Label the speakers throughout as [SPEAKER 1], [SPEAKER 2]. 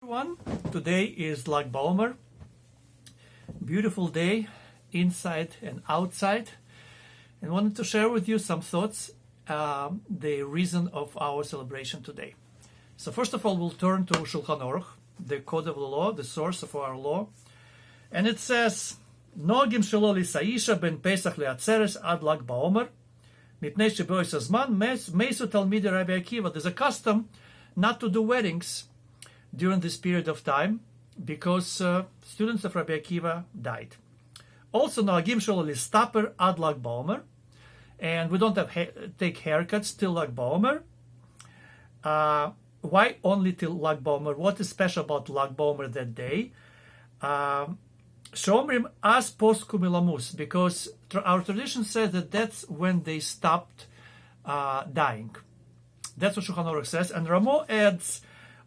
[SPEAKER 1] Everyone, today is Lag BaOmer. Beautiful day inside and outside, and wanted to share with you some thoughts, the reason of our celebration today. So first of all, we'll turn to Shulchan Aruch, the code of the law, the source of our law, and it says, "Nogim shelo lisaisha ben Pesach leatzeres ad Lag BaOmer, mipnei shebois hazman meisu talmidei Rabbi Akiva." There's a custom not to do weddings during this period of time because students of Rabbi Akiva died. Also, noagim shelo listaper ad Lag BaOmer, and we don't take haircuts till Lag BaOmer. Why only till Lag BaOmer? What is special about Lag BaOmer that day? Shomrim as posku milamus, because our tradition says that that's when they stopped dying. That's what Shulchan Aruch says, and Ramo adds,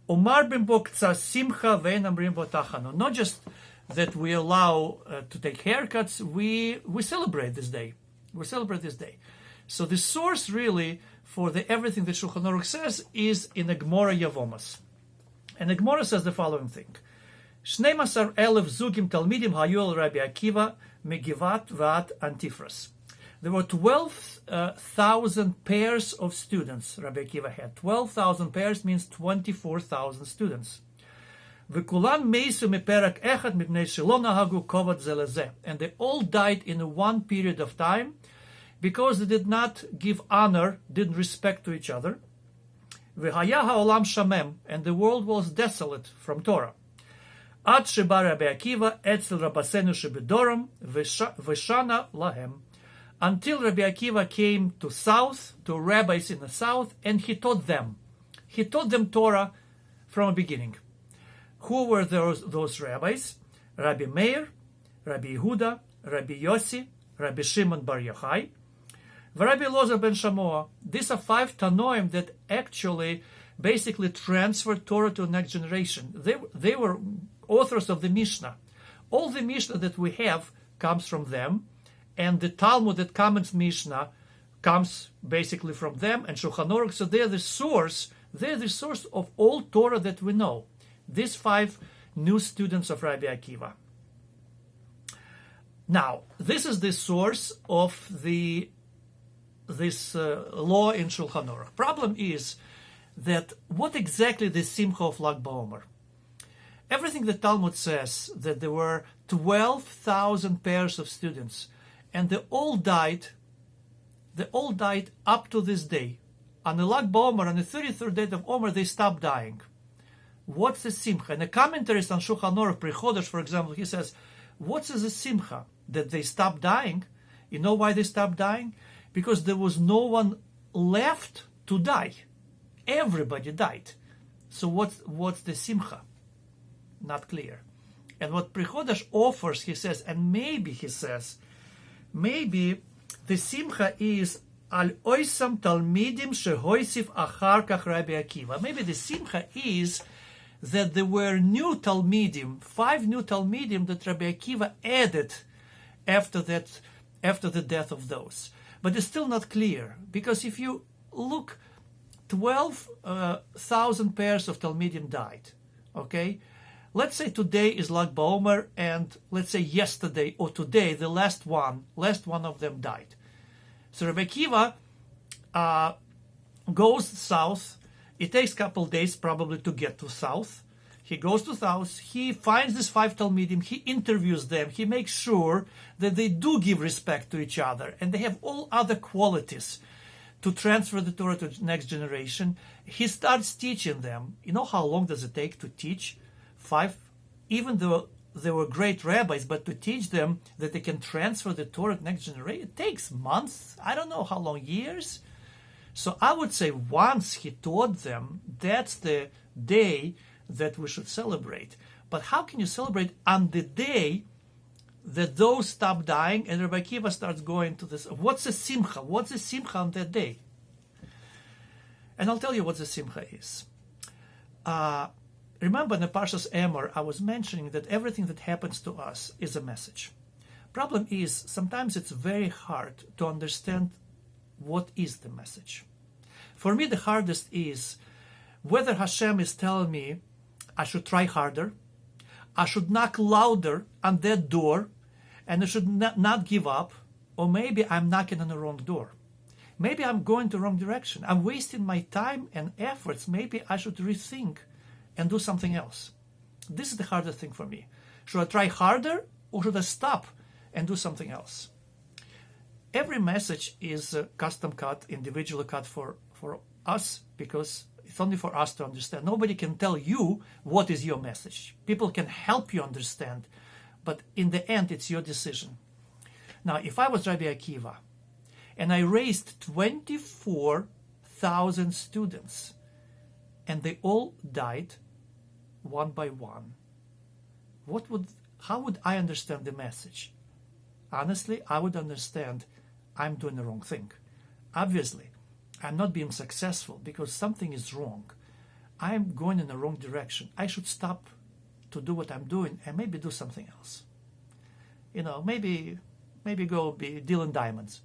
[SPEAKER 1] Umar bin bokza simcha ve'enamrim botachanu. Not just that we allow to take haircuts, we celebrate this day. We celebrate this day. So the source really for everything that Shulchan Aruch says is in the Gemara Yavomas. And the Gemara says the following thing. 12,000 zugim talmidim hayu el Rabbi Akiva megivat v'at Antifras. There were 12,000 pairs of students Rabbi Akiva had. 12,000 pairs means 24,000 students. V'kulan meisu meperak echad mipnei shelo nahagu kovat ze lezeh. And they all died in one period of time because they did not give honor, didn't respect to each other. V'haya ha'olam shamem, and the world was desolate from Torah. Ad sheba Rabbi Akiva etzel rabasenu shebedoram v'shana lahem. Until Rabbi Akiva came to south, to rabbis in the south, and he taught them. He taught them Torah from the beginning. Who were those rabbis? Rabbi Meir, Rabbi Yehuda, Rabbi Yossi, Rabbi Shimon Bar Yochai, Rabbi Elazar ben Shamoa. These are 5 Tanoim that actually basically transferred Torah to the next generation. They were authors of the Mishnah. All the Mishnah that we have comes from them, and the Talmud that comments Mishnah comes basically from them, and Shulchan Aruch. So they're the source. They're the source of all Torah that we know. These 5 new students of Rabbi Akiva. Now, this is the source of this law in Shulchan Aruch. Problem is that what exactly the simcha of Lag BaOmer? Everything the Talmud says that there were 12,000 pairs of students, and they all died up to this day. On the Lag BaOmer, on the 33rd day of Omer, they stopped dying. What's the simcha? And the commentaries on Shulchan Aruch, Pri Chodesh, for example, he says, what's the simcha? That they stopped dying. You know why they stopped dying? Because there was no one left to die. Everybody died. So what's the simcha? Not clear. And what Pri Chodesh offers, he says, and maybe the simcha is al oisam talmidim shehoisif achar kach Rabbi Akiva. Maybe the simcha is that there were new talmidim, 5 new talmidim that Rabbi Akiva added after the death of those. But it's still not clear, because if you look, 12,000 pairs of talmidim died. Okay. Let's say today is Lag BaOmer, and let's say yesterday or today, the last one of them died. So Rabbi Akiva goes south. It takes a couple days probably to get to south. He goes to south. He finds these 5 talmidim. He interviews them. He makes sure that they do give respect to each other, and they have all other qualities to transfer the Torah to the next generation. He starts teaching them. You know how long does it take to teach 5, even though they were great rabbis, but to teach them that they can transfer the Torah to the next generation, it takes months. I don't know how long, years. So I would say once he taught them, that's the day that we should celebrate. But how can you celebrate on the day that those stop dying and Rabbi Akiva starts going to this? What's the simcha? What's the simcha on that day? And I'll tell you what the simcha is. Remember in the Parshas Emor, I was mentioning that everything that happens to us is a message. Problem is, sometimes it's very hard to understand what is the message. For me, the hardest is whether Hashem is telling me I should try harder. I should knock louder on that door, and I should not give up. Or maybe I'm knocking on the wrong door. Maybe I'm going the wrong direction. I'm wasting my time and efforts. Maybe I should rethink and do something else. This is the hardest thing for me. Should I try harder, or should I stop and do something else? Every message is custom cut, individually cut for us, because it's only for us to understand. Nobody can tell you what is your message. People can help you understand, but in the end, it's your decision. Now, if I was Rabbi Akiva and I raised 24,000 students and they all died one by one, how would I understand the message? Honestly, I would understand I'm doing the wrong thing. Obviously, I'm not being successful because something is wrong. I'm going in the wrong direction. I should stop to do what I'm doing and maybe do something else. Maybe go be dealing diamonds.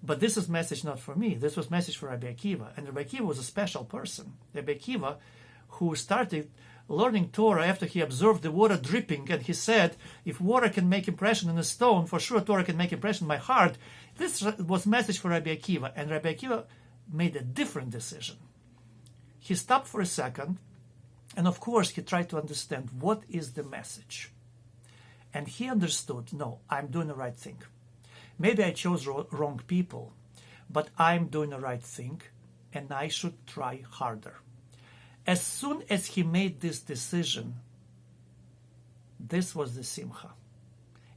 [SPEAKER 1] But this is message not for me. This was message for Rabbi Akiva. And Rabbi Akiva was a special person. Rabbi Akiva, who started learning Torah after he observed the water dripping, and he said, if water can make impression in a stone, for sure Torah can make impression in my heart. This was message for Rabbi Akiva, and Rabbi Akiva made a different decision. He stopped for a second, and of course he tried to understand what is the message. And he understood, no, I'm doing the right thing. Maybe I chose wrong people, but I'm doing the right thing, and I should try harder. As soon as he made this decision, this was the simcha.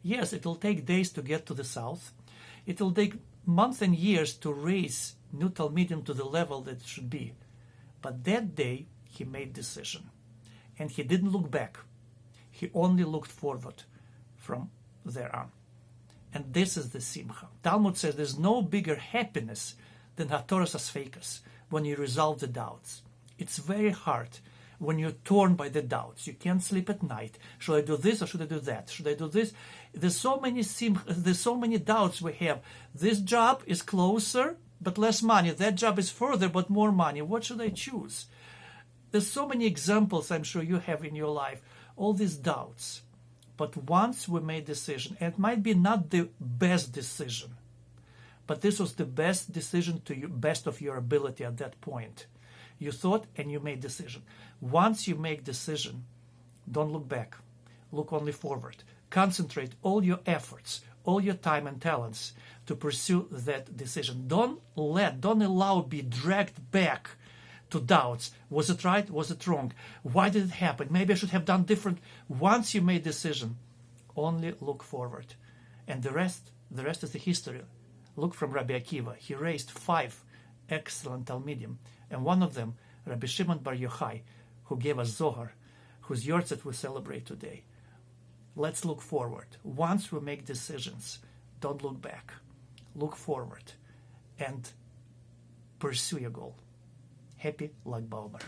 [SPEAKER 1] Yes, it will take days to get to the south. It will take months and years to raise new Talmidim to the level that it should be. But that day, he made decision. And he didn't look back. He only looked forward from there on. And this is the simcha. Talmud says there's no bigger happiness than hatoras asfeikas, when you resolve the doubts. It's very hard when you're torn by the doubts. You can't sleep at night. Should I do this or should I do that? Should I do this? There's so many doubts we have. This job is closer but less money. That job is further but more money. What should I choose? There's so many examples I'm sure you have in your life. All these doubts. But once we made decision, and it might be not the best decision, but this was the best decision to your best of your ability at that point. You thought and you made decision. Once you make decision, don't look back. Look only forward. Concentrate all your efforts, all your time and talents to pursue that decision. Don't allow be dragged back to doubts. Was it right? Was it wrong? Why did it happen? Maybe I should have done different. Once you made decision, only look forward. And the rest is the history. Look from Rabbi Akiva. He raised 5 excellent Talmidim. And one of them, Rabbi Shimon Bar Yochai, who gave us Zohar, whose Yortzeit we celebrate today. Let's look forward. Once we make decisions, don't look back. Look forward and pursue your goal. Happy Lag BaOmer.